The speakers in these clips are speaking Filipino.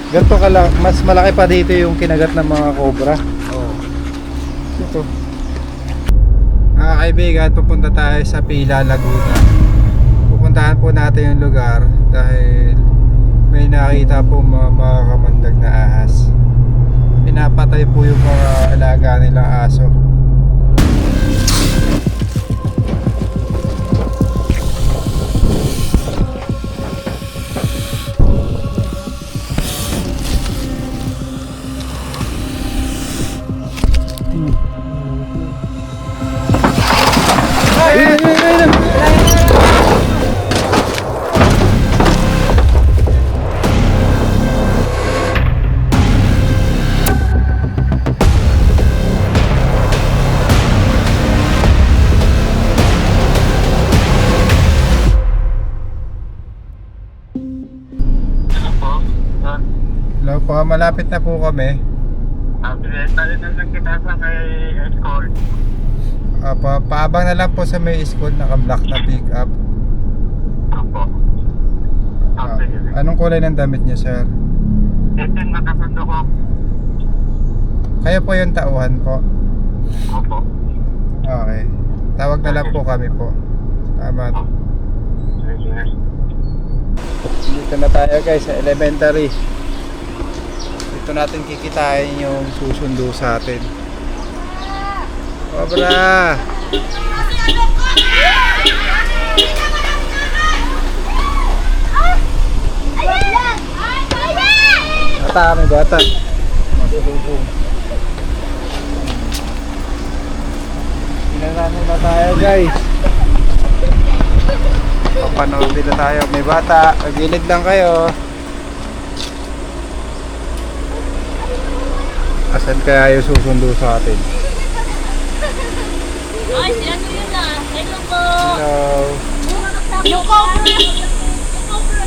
Ganito mas malaki pa dito yung kinagat ng mga cobra. Oo. Ito. Kaibigan, pupunta tayo sa Pila, Laguna. Pupuntahan po natin yung lugar dahil may nakita po mga kamandag na ahas. Pinapatay po yung mga alaga nilang aso. Hello po, malapit na po kami. Tali na lang kita sa may escort. Paabang na lang po sa may school, naka-black na pick up. Opo. Anong kulay ng damit niyo, sir? Ito yung nakasundo ko. Kayo po yung tauhan po. Opo. Okay. Tawag na lang po kami po. Tama. Dito na tayo guys sa elementary. Dito natin kikitain yung susundo sa atin. Cobra! Bata kami, bata. Masulubong. Pinanano na tayo guys. Papanood dito tayo. May bata. Gilid lang kayo. Asan kaya yung susundo sa atin? Ay, si ano yun ah. Hello po. Hello. Yung cobra. Yung cobra.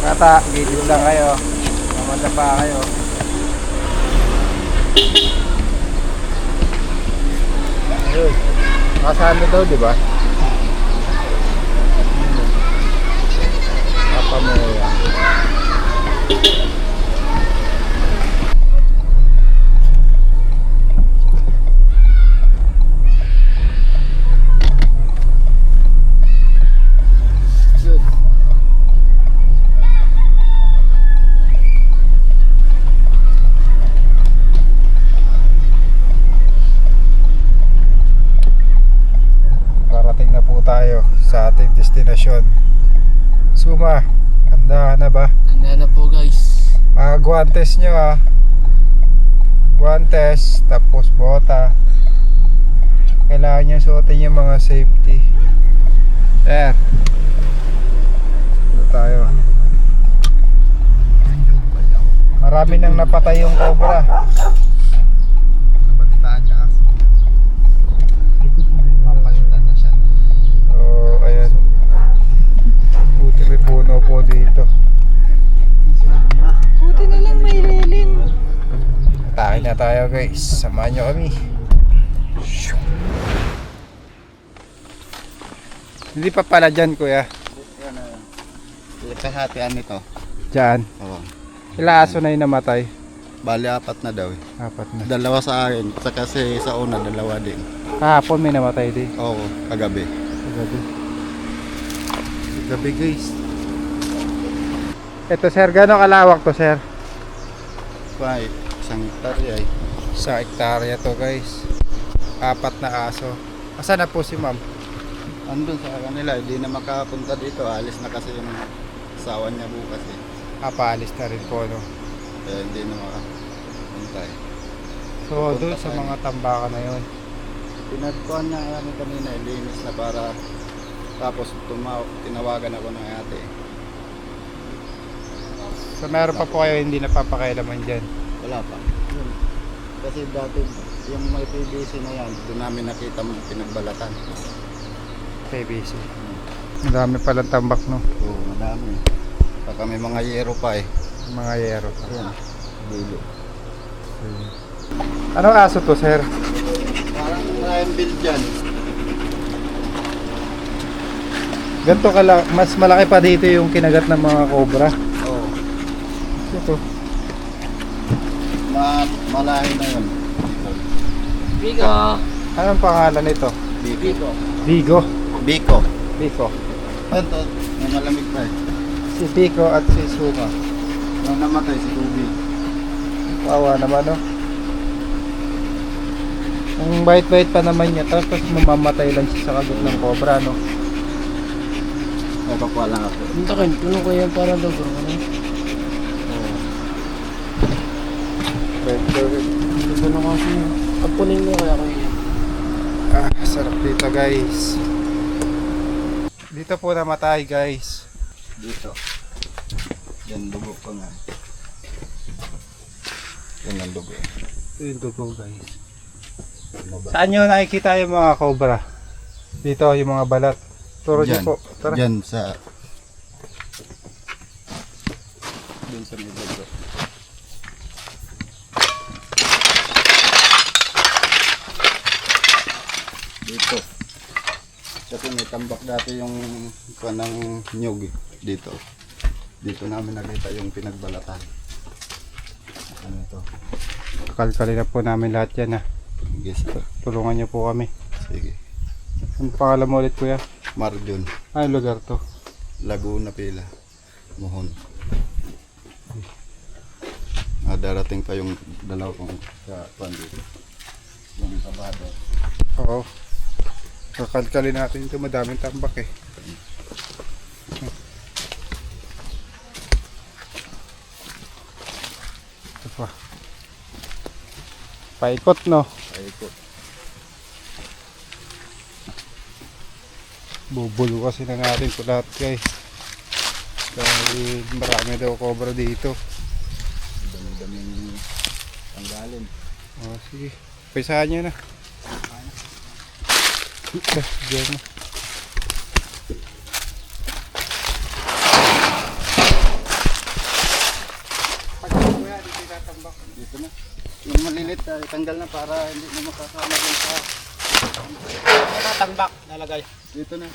Bata, gilid lang kayo. Mamanda pa kayo. Ayun. Nakasaan na daw, di ba? Papamoya. Good. Parating na po tayo sa ating destinasyon. Suma, handa na ba? Handa na po guys. Mga guantes nyo guantes, tapos bota. Kailangan nyo suotin yung mga safety. There. Dito tayo. Marami nang napatay yung cobra. Nabalitaan niya kasi. Papalitan na siya ni... Oh, ayan. Buti may puno po dito. Buti na lang may lilim. Atake na tayo guys. Samahan nyo kami. Hindi pa pala dyan kuya. Kahatian nito. Dyan. Oo. Ilang aso na yung namatay? Bali, 4 na daw eh. Apat na. 2 sa akin. Kasi sa una, 2 din. Kahapon may namatay din. Oo, kagabi. Gabi. Gabi guys. Ito sir, gano'ng kalawak to sir? 5. Isang hektarya eh. Sa hektarya to guys. 4 na aso. Asan na po si ma'am? Andun sa kanila, hindi na makapunta dito. Alis na kasi yung asawa niya bukas eh. Paalis na rin po no. Kaya hindi na makapunta eh. So doon sa mga tambakan na yun. Pinagkuhan niya kami kanina, ilinis na para tapos tinawagan ako ng ate. So meron pa po kayo hindi napapakailaman dyan? Wala pa. Yun. Kasi dati yung may PVC na yan, doon namin nakita mo pinagbalatan. PVC. Ang dami palang tambak no. Oo, madami. Saka may mga yero pa eh. Mga yero. Ayan, dulo. Anong aso to, sir? Parang Ryan Bill dyan. Ganito mas malaki pa dito yung kinagat ng mga cobra. Oo. Ito. Malahi na yun. Bigo. Anong pangalan nito? Biko. Vigo. Biko. Biko. Ito, may malamig pa eh. Si Biko at si Suma. Nung namatay si Tubi. Wawa naman, no? Ang bait-bait pa naman niya, tapos mamamatay lang siya sa kagat ng cobra, no? Napakuha lang ako. Dito kayo, tulong ko yan para daw bro. Ano? Dito na kasi. Pagpunin mo kaya kayo. Sarap dito, guys. Dito po namatay, guys. Dito. Yan, dugo ko nga. Yan ang dugo. Ito yung dugo, guys. Saan nyo nakikita yung mga cobra? Dito, yung mga balat. Turo nyo po. Tara. Dyan sa... Dyan sa may dugo. Dito. Kasi may tambak dati yung kanang nyug eh, dito. Dito namin nakita yung pinagbalatan. Ano ito? Kalkali na po namin lahat yan, ha. Sige sir. Tulungan nyo po kami. Sige. Ang pangalan mo ulit, kuya? Marjon. Ay, lugar to. Laguna Pila. Mohon. Darating pa yung dalaw kong sa pandito. Yung sabado. Oo. Kakalkali natin ito. Madaming tambak, eh. Ito pa. Paikot, no? Ay ko. Bubulo kasi na natin ito lahat, guys. Dahil marami daw cobra dito. Dami-daming tanggalin. Oh, sige. Paisahan nyo na. Diyan na. Dito na. Yung malilit, tanggal na para hindi na makasama dun sa... Tambak nalagay. Dito na.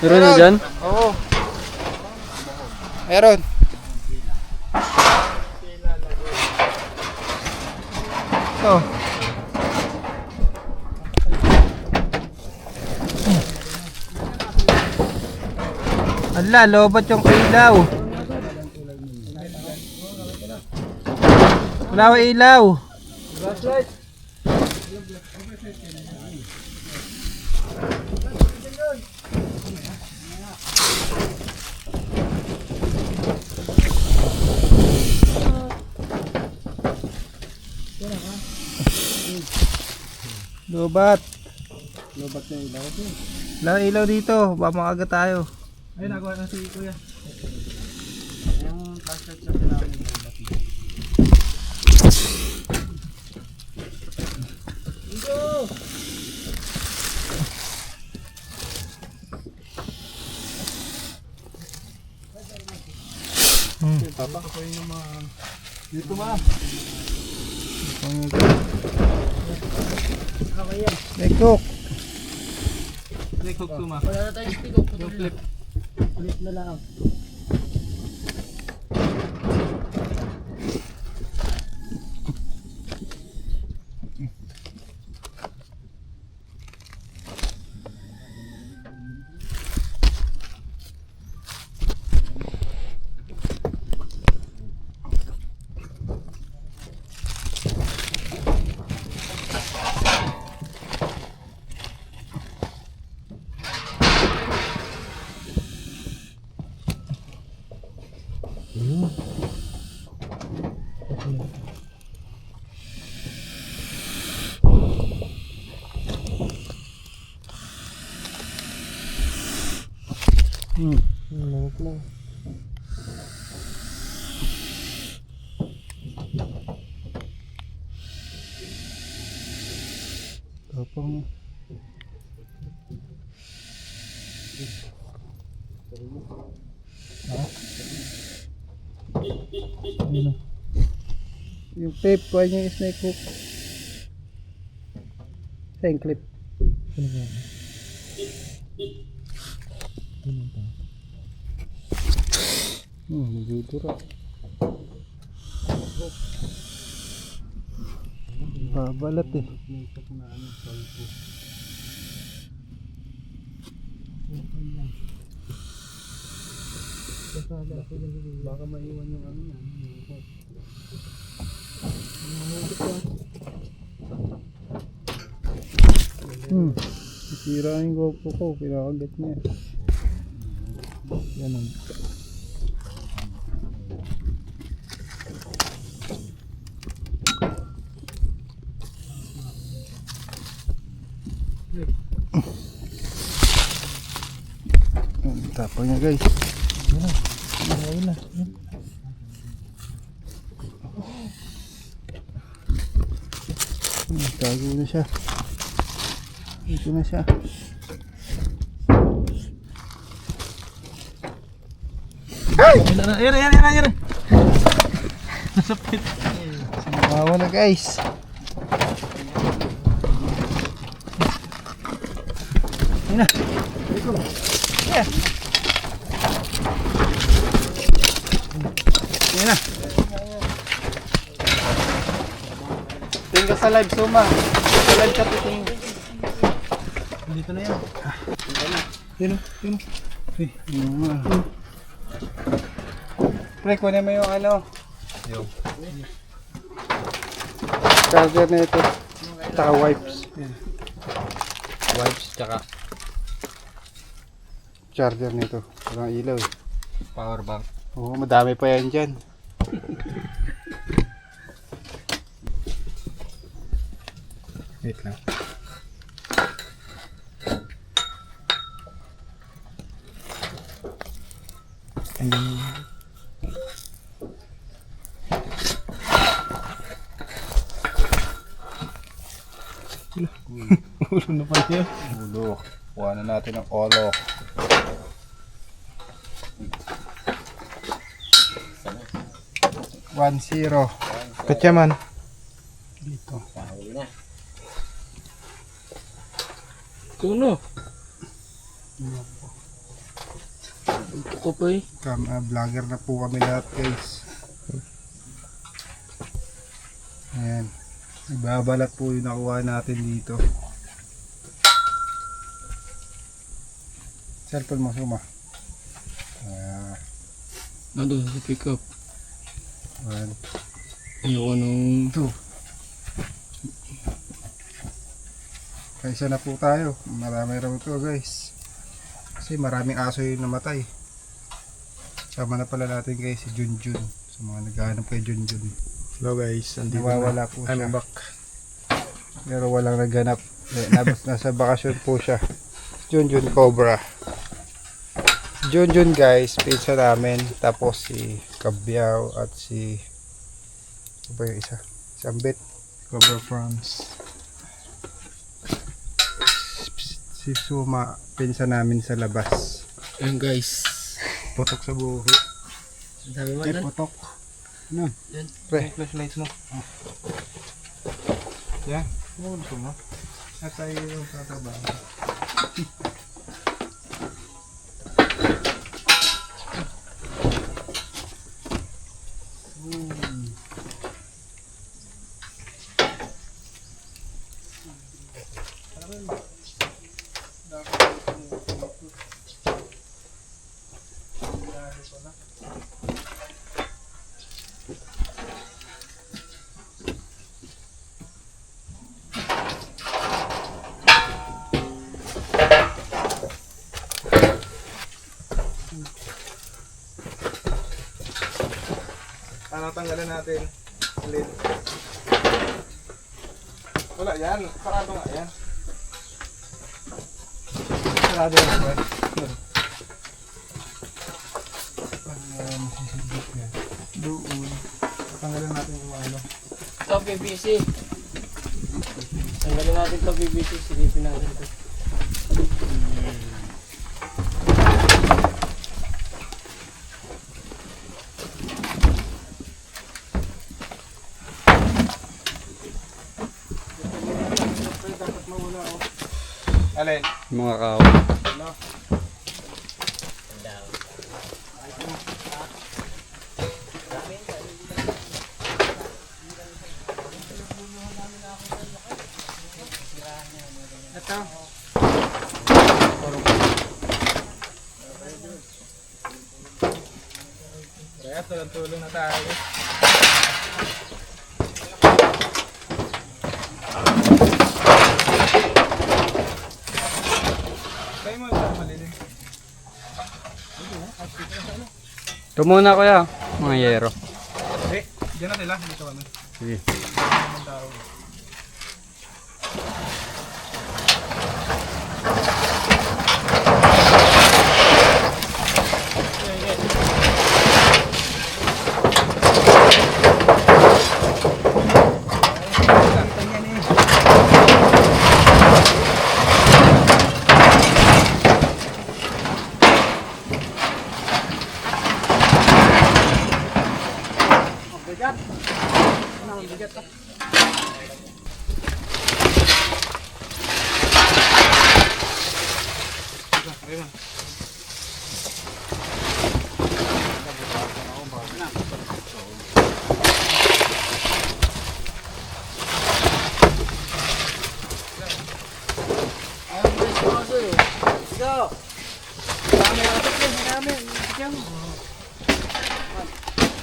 Meron na dyan? Oo. Meron. Ito. Ala, lobat yung ilaw. Wala ko ilaw. Lobat. Lobat na ilaw ko. Wala ilaw dito. Baka makagat tayo. Ayun, nagawa na si Kuya. Yung flashlight na namin lobat. Papa, ako yung mga... Dito ma. Lekok. Lekok tuma. Wala na tayong stick. Yung flip. Flip na lang. Lamok lang. Tapang. Ano? Yung tape ko ay yung snake hook. Same clip. Nagdudura. Babalat eh. Baka maiwan yung ano yan. Sira yung GoPro ko, pinakagat niya. Ganun. Tapang niya guys. Ayun na. Tago na siya. Ito na siya. Ayan. Nasapit. Sumawa na guys. Ayun na. Yeah. Ayun na. Tingin ka sa live, Suma. Sa live ka titingin. Dito na yan. Yun. Pre, kunin mo yung ano. Yung. Charger na ito. Tsaka wipes. Wipes tsaka Charger nito. Walang ilaw eh. power bank. Oo, madami pa yan dyan. Wait lang. Ayun. Ulo na pa niya. Ulo. Kuha na natin ang olo. One zero. Katyaman. Dito. Tuno. Ito ko pa eh. Vlogger na po kami lahat guys. Ayan. Ibabalat po yung nakuha natin dito. Cellphone mo, Suma. Nandun sa pick up. One, Ayoko nung... two. Kaisa na po tayo. Marami raw ito guys. Kasi maraming aso yung namatay. Sama na pala natin guys si Junjun. Sa mga naghahanap kay Junjun. Hello guys, Nawawala po siya. I'm back. Pero walang naghanap. Nasa bakasyon po siya. Junjun Cobra. Junjun guys, pizza namin. Tapos si Kabyaw at si... Ano ba yung isa? Si Ambit. Cobra France. Si Suma, pinsa namin sa labas. Ayun guys. Putok sa buho. Ang dami mo Ay, doon. putok. Ano? Yan. Pre. Flashlight mo. Yan. Ano gusto mo? At tayo yung tatabaho. Ano, tanggalin natin. Lid. Wala yan. Sarado nga yan. Sarado nga yan. Doon. Tanggalin natin yung ano. Ito, PVC. Tanggalin natin ito, PVC. Silipin natin ito. Dapat mawala oh. Alin? Mga kao. Ito. Kaya tulong na tayo. Kaya mo ito malilim. Ito muna kuya. Mga yero. Eh, dyan na sila. Dito kami. Sige. Ang tao.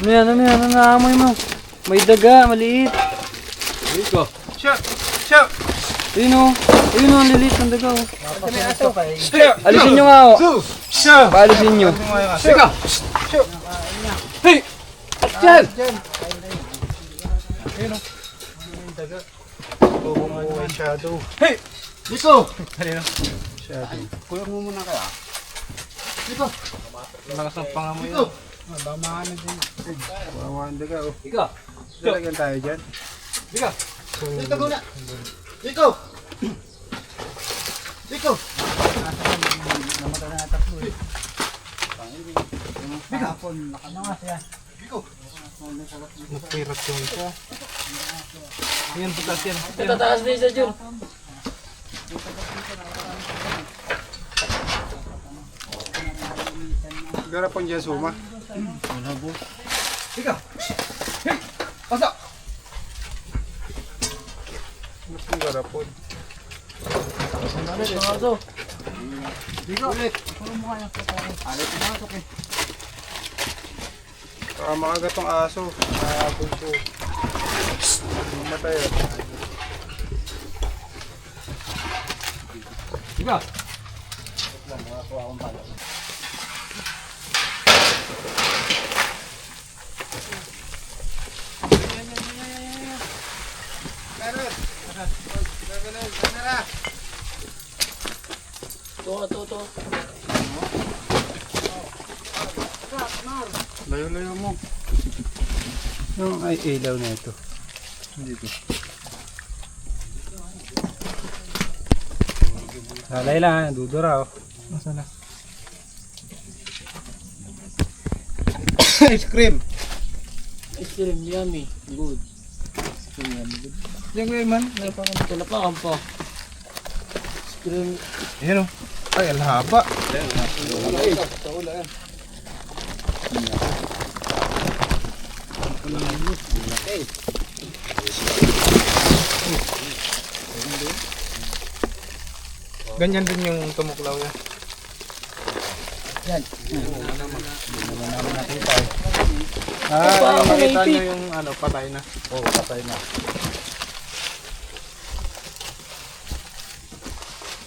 Ano yan? Ano yan? Ano naamoy mo? May daga, maliit. Dito. Shoot! Shoot! Ayun o. Ayun o, ang liliit ng daga o. Shoot! Alisin nyo nga o. Shoot! Paalisin nyo. Shoot! Shoot! Hey! Diyan! Ayun o. Yung daga. Oh, shadow. Hey! Dito! Halino. Shadow. Kuya mo muna kaya. Lakas ng pangamoy yun. Bamahan na din. Wawa ang daga oh. Ika! Lalagyan tayo dyan. Ika! Dito muna! Dito! Dito! Namatay na tatlo eh. Kahapon, nakanangas yan. Napirat yung isa. Ayan, butas yan. Tataas na isa dyan. Garapon dyan suma. Wala po. Ika! Hey! Pasok! Ano pong garapon? Paso. Dito! Ulit! Baka makagat tong aso. Nakabog ko. Mamatay oh. Ika! Meron! Meron! Ito. Layo-layo mo. Yung ay ilaw na ito. Dito. Lalay lang, dudura oh. Nasaan na? Ice cream! Ice cream, yummy. Good. Ice cream, yummy. Good. Diyan ko yun man. Talapakan pa. Ice cream. Ayan oh. Ay, ang haba. Ganyan din yung tumuklaw niya. Yan. Ah, yung makita nyo yung ano, patay na. Oo, patay na.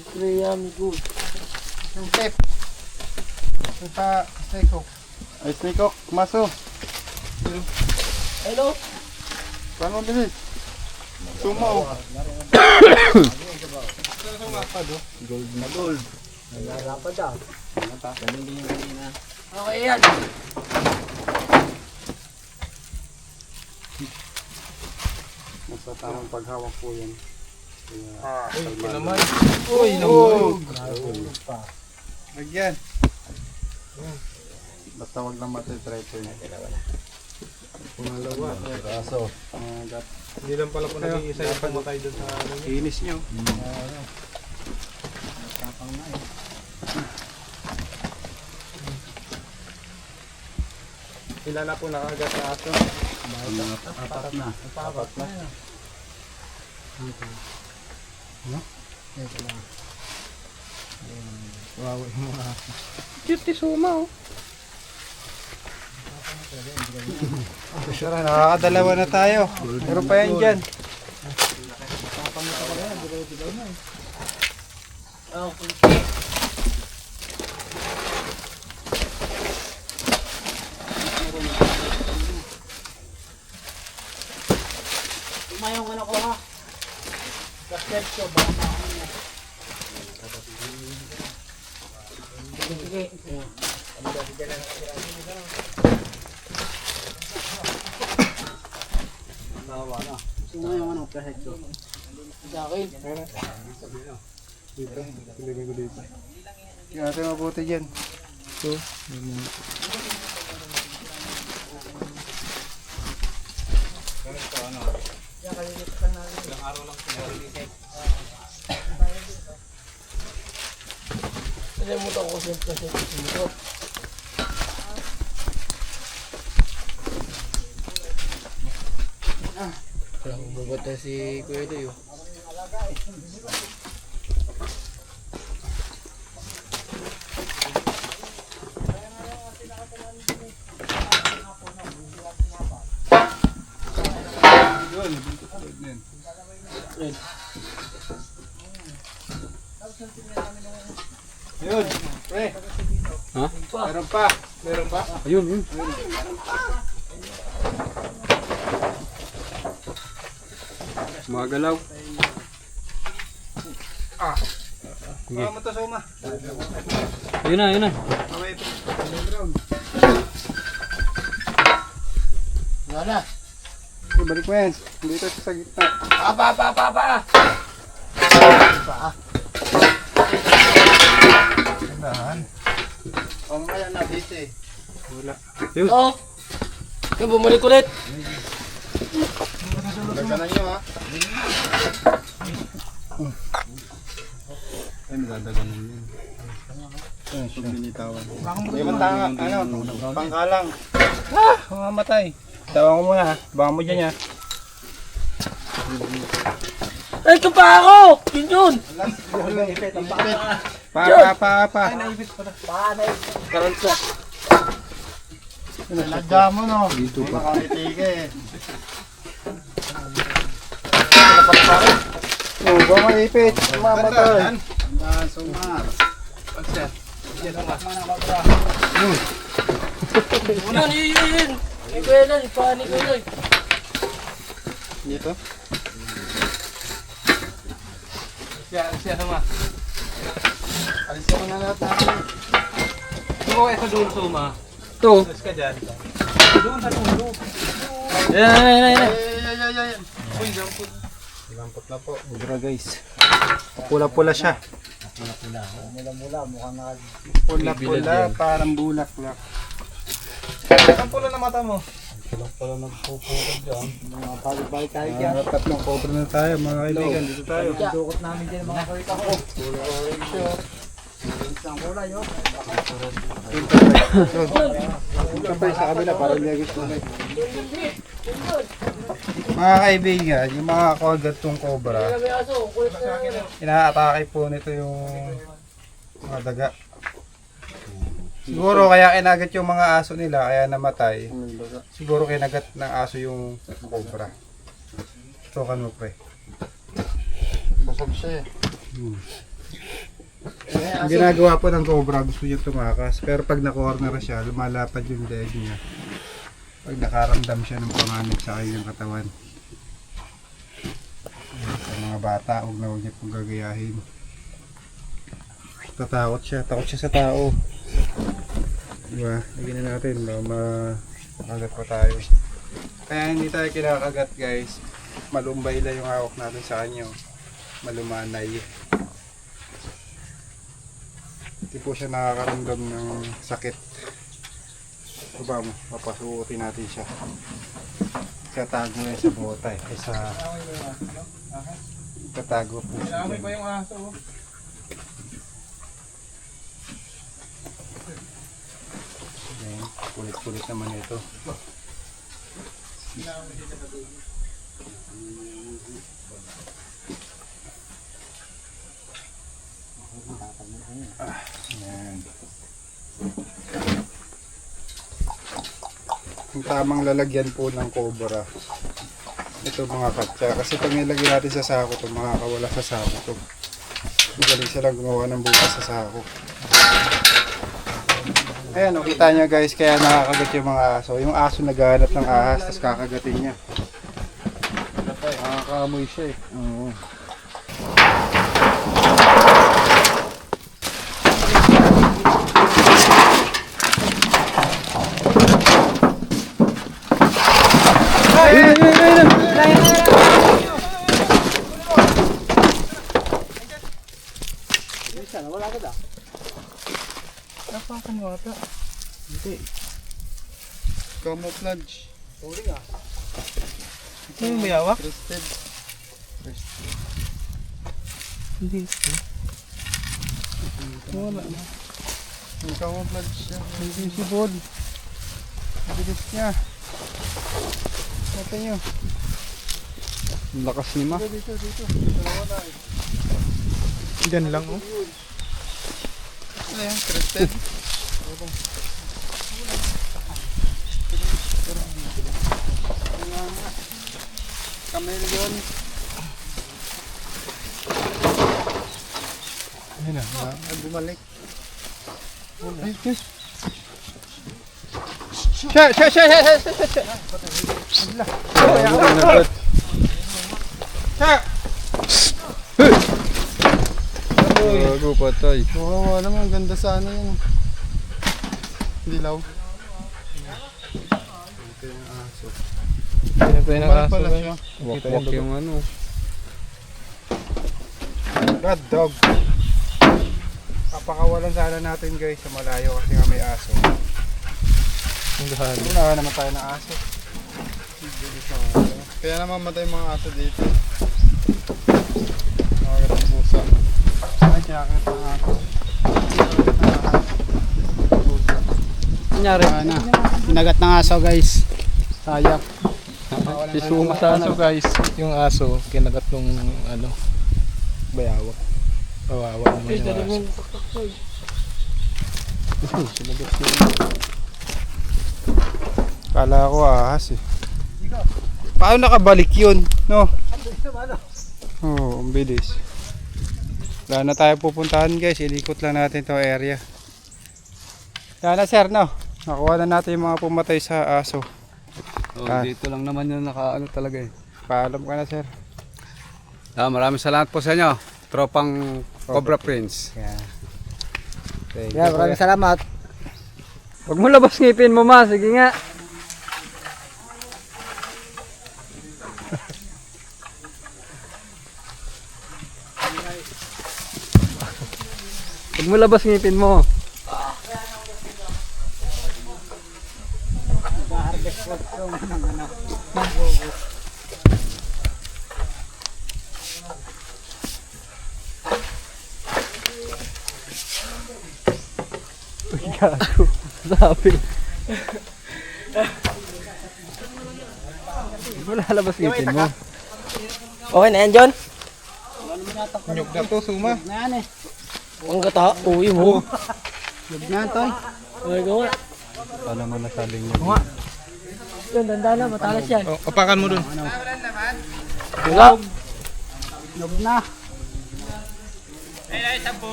Ice cream, yummy. Good. Yung tape. Yung pa, steak hook. Ay, Snikok, maso. Hello? Paano din? Sumaw. Gold na gold. Okay yan. Nasa tamang paghawak po yan. Ito naman. Uy, nahulog. Lagyan. Basta wag lang matitreto niya. Pumalawa. Kaso. Hindi lang pala po nag-iisa yung pamatay doon sa ano niya. Inis niyo. Sila na po nakagat sa aso. Apat na. Apat na. Wow, yung mga aso. Cute ni Suma oh. Sure, nakakadalawa na tayo. Meron pa yan dyan. Oh, tumayong ano ko ha. Gasket ko ba? Sige. Tumayong ano gasket ko. Sa akin. Dito, ilagay ko dito. Yung natin mabuti dyan. So, Nalimutan ko kasi ito. Walang bubata si Kuya Doy. yun, bintot ko din. Yun, pre. Ha? Meron pa. Meron pa. Ayun, yun. Mga galaw. Baka mo to, Suma. Ayun na, ayun na. Away ito. Underground. Wala. Balik mo yan. Dito sa gitna. Pa! Tindahan. O, mamaya na, busy. Wala. Oo. Kaya bumalik ulit. Lagkanan nyo, ha? Ay, nadadaganan yun. Pag binitawan. Hindi man tanga. Ano? Pangkalang. Ah! Mamamatay. Tawan ko muna ha. Baka mo dyan ha. Ay, ito pa ako! Yun yun! Pa. Karansa. Lagda mo, no? Dito pa. Nakakitiga eh. Oh, baka maipit. Mamatay. Sumar. Yun! Ni Kuya Doy, ni Kuya Doy. Dito? Siya Suma. Alis mo na lahat natin. Ito kayo sa dulo, Suma. Ito. Alas ka dyan. Doon sa dulo. Yan. Uy, lampot. Lampot na po. Udra guys. Pula-pula siya. Pula-pula, parang bulaklak. Ang pula na mata mo. Pala nagpupulog dyan. Mga balik-balik tayo dyan. Tatlong cobra na tayo mga kaibigan. Dito tayo. Dukot namin dyan mga karita ko. Isang kulay yun. Dito pa sa kabila para legos na. Mga kaibigan, yung mga kagatong cobra, May aso, kulit na. inaatake po nito yung mga daga. Siguro kaya kinagat yung mga aso nila, kaya namatay. Siguro kinagat ng aso yung cobra. Tukan mo pre. Basag siya eh. Ang ginagawa po ng cobra, gusto niya tumakas. Pero pag na-corner siya, lumalapad yung leg niya. Pag nakaramdam siya ng panganib sa kanyang katawan. Sa mga bata, huwag na huwag niya pong gagayahin. Tatakot siya. Takot siya sa tao. Diba? Lagyan na natin. Makagat pa tayo. Kaya hindi tayo kinakagat guys. Malumbay lang yung hawak natin sa kanya. Malumanay. Hindi po siya nakakaramdam ng sakit. Diba mo? Papasuotin natin siya. Tatago yan sa botay. Ay sa... Tatago po siya. Amoy pa yung aso. Ayan, kulit-kulit naman ito. Ayan. Ang tamang lalagyan po ng cobra. Ito mga katsa. Kasi pag nilagyan natin sa sako ito, makakawala sa sako ito. Magaling sila gumawa ng bukas sa sako. Ayan, kita nyo guys, kaya nakakagat yung mga aso. Yung aso naghahanap ng ahas, tapos kakagatin niya. Nakakaamoy siya eh. Oo. Wala ka da. Napakan mo ata. Hindi. Camouflage. Uli nga. Ito yung mayawak? Crested. Hindi ito. Wala na. Yung camouflage siya. Invisible. Bilis niya. Mata nyo. Ang lakas ni Ma. Dito. Wala eh. Diyan lang oh. Ano yan? Crested. Chameleon. Ayun na. Ay, bumalik. Ay, yes. Siya! Gago patay. Oo, alam mo, ang ganda sana yun. Dilaw. Ito yung aso. Bumalik pala siya. Wakwak yung ano. God dog. Papakawalan sana natin guys sa malayo kasi nga may aso. Ang dahil. Wala naman tayo ng aso. Kaya naman matay mga aso dito. Nakagat ang pusa. Ay, kinakit ng aso. Nangyari. Na. Nagat ng aso guys. Sayang. Si Suma sana guys. Yung aso, kinagat nung ano, bayawak. Kawawa naman yung aso. Sinagat yung... Kala ko ahas eh. Paano nakabalik yun? No? Oo, ang bilis. Wala na tayo pupuntahan guys. Ilikot lang natin itong area. Yan na sir, no? Nakuha na natin yung mga pumatay sa aso. Dito lang naman yung nakaano talaga eh. Paalam ka na sir. Maraming salamat po sa inyo. Tropang Cobra Prince. Yan. Thank Yeah, you, maraming kuya. salamat. Huwag mo labas ngipin mo ma, sige nga. Huwag mo labas ngipin mo. Uy, gago. Sabi. Huwag mo lalabas ngipin mo. Okay na yan, John? Nyug na to, Suma. Ang gata, uwi mo. Nyug na to. Okay, gawa. Paano mo nasabing nyug? Yun, dandaan na, matalas yan. Oh, apakan mo dun. Wala. Nyug na.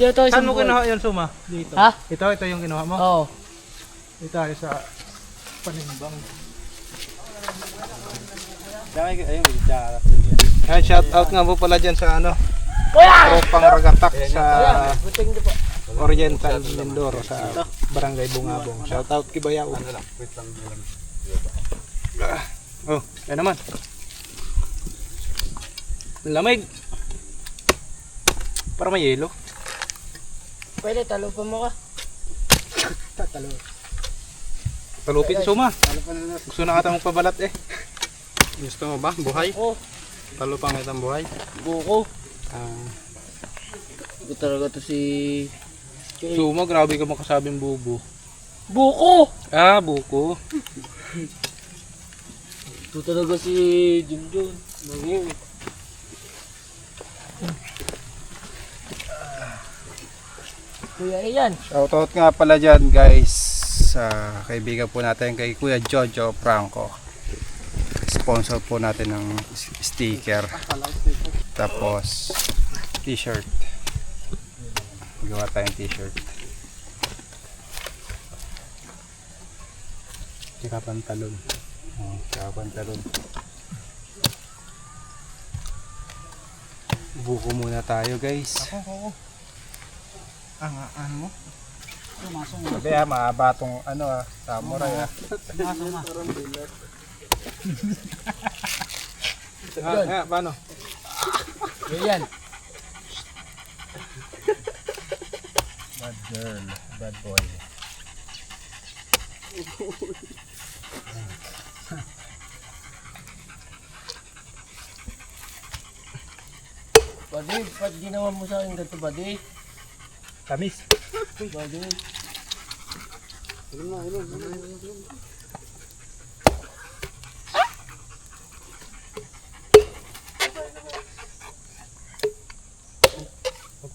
Ito, Saan mo kinuha yun, Suma? Dito. Ha? Ito yung kinuha mo? Oo. Dito tayo sa panimbang. Ay, shout out nga po pala dyan sa ano, tropang ragatak sa Buting na po. Oriental Mindoro sa Barangay Bungabong. Shout out Kibayaw. Oh, yan naman. Lamig. Para may yelo. Pwede, talo pa mo ka. Talupin suma. Gusto na ata magpabalat eh. Gusto mo ba? Buhay? Oo. Talo pang itang buhay. Buko. Ah, Ito talaga to si... suma, grabe ka makasabing bubo. Buko! Ah, buko. Ito talaga si Junjun. Mangin. Kuya Ian. Shoutout nga pala dyan guys sa kaibigan po natin kay Kuya Jojo Franco. Sponsor po natin ng sticker. Tapos t-shirt. Gawa tayong t-shirt. Tsaka pantalon. Oh, tsaka pantalon. Buko muna tayo guys. Ano mo? Sabi mahaba tong ano samurai Paano? Ian. Bad girl, bad boy. Badi, ba't ginawa mo sa akin ganito, Badi? Tamis. Badi.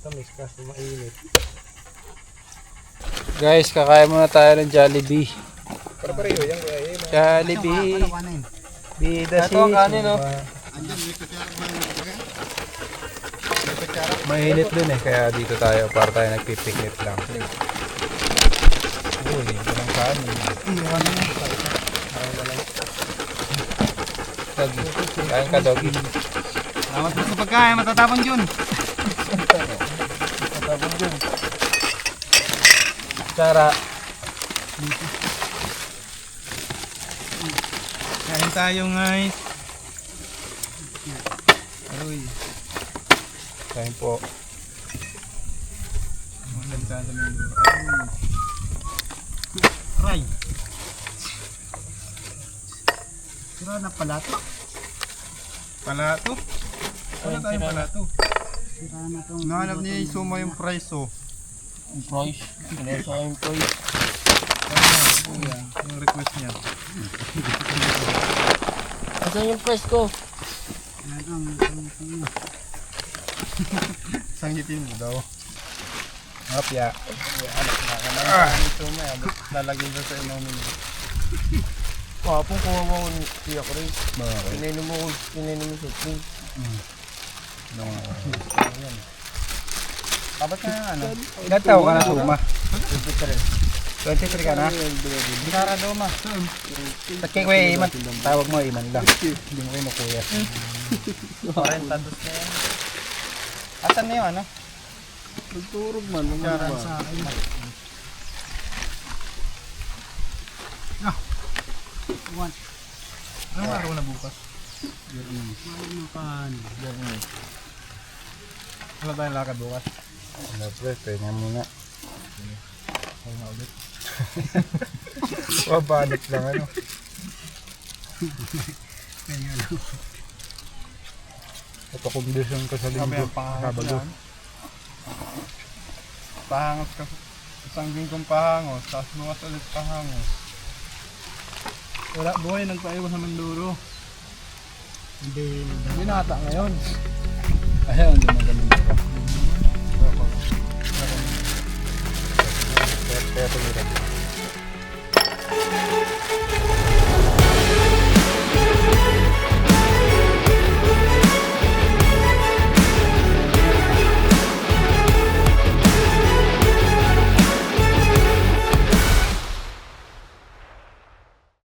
Tamis kasi mainit. Guys, kakain muna tayo ng Jollibee. Pareho yan kuya. Jollibee. Bida si. Ito ang kanin, no? Mainit dun eh, kaya dito tayo para tayo nagpipiknit lang. Uy, walang kanin. Doggy, kain ka doggy. Salamat po sa pagkain, matatapon yun. Sara. Kain tayo guys. Kain po. Maganda sa Mindoro. Ray. Sira na pala to. Palato. Ano tayo palato? Sira na to. Nahanap niya yung suma yung price oh. Ang price. Ano sa akin price? Yung request niya. Asan yung price ko? Sangitin mo daw. Hapya. Lalagyan ko sa inumin. Kapong kuha mo ko ni Kuya Chris. Pinainom mo sa king. Dapat na ano? Ilan tao ka na suma? 23. 23 ka na? Sara daw ma. At kay Kuya Iman, tawag mo Iman lang. Hindi mo kayo makuya. 42 na yan. Asan na yung ano? Nagturog man. Sara sa akin. Anong araw na bukas? Wala tayong lakad bukas. Ano pre, pahinga muna. Pahinga ulit. Babalik lang ano. Ipakondisyon ka sa linggo. Kabago. Pahangos ka. Isang lingkong pahangos. Tapos bukas ulit pahangos. Wala buhay nagpaiwan sa Mindoro. Hindi na ata ngayon. Ayaw, hindi mo ganun dito. Kaya tumira.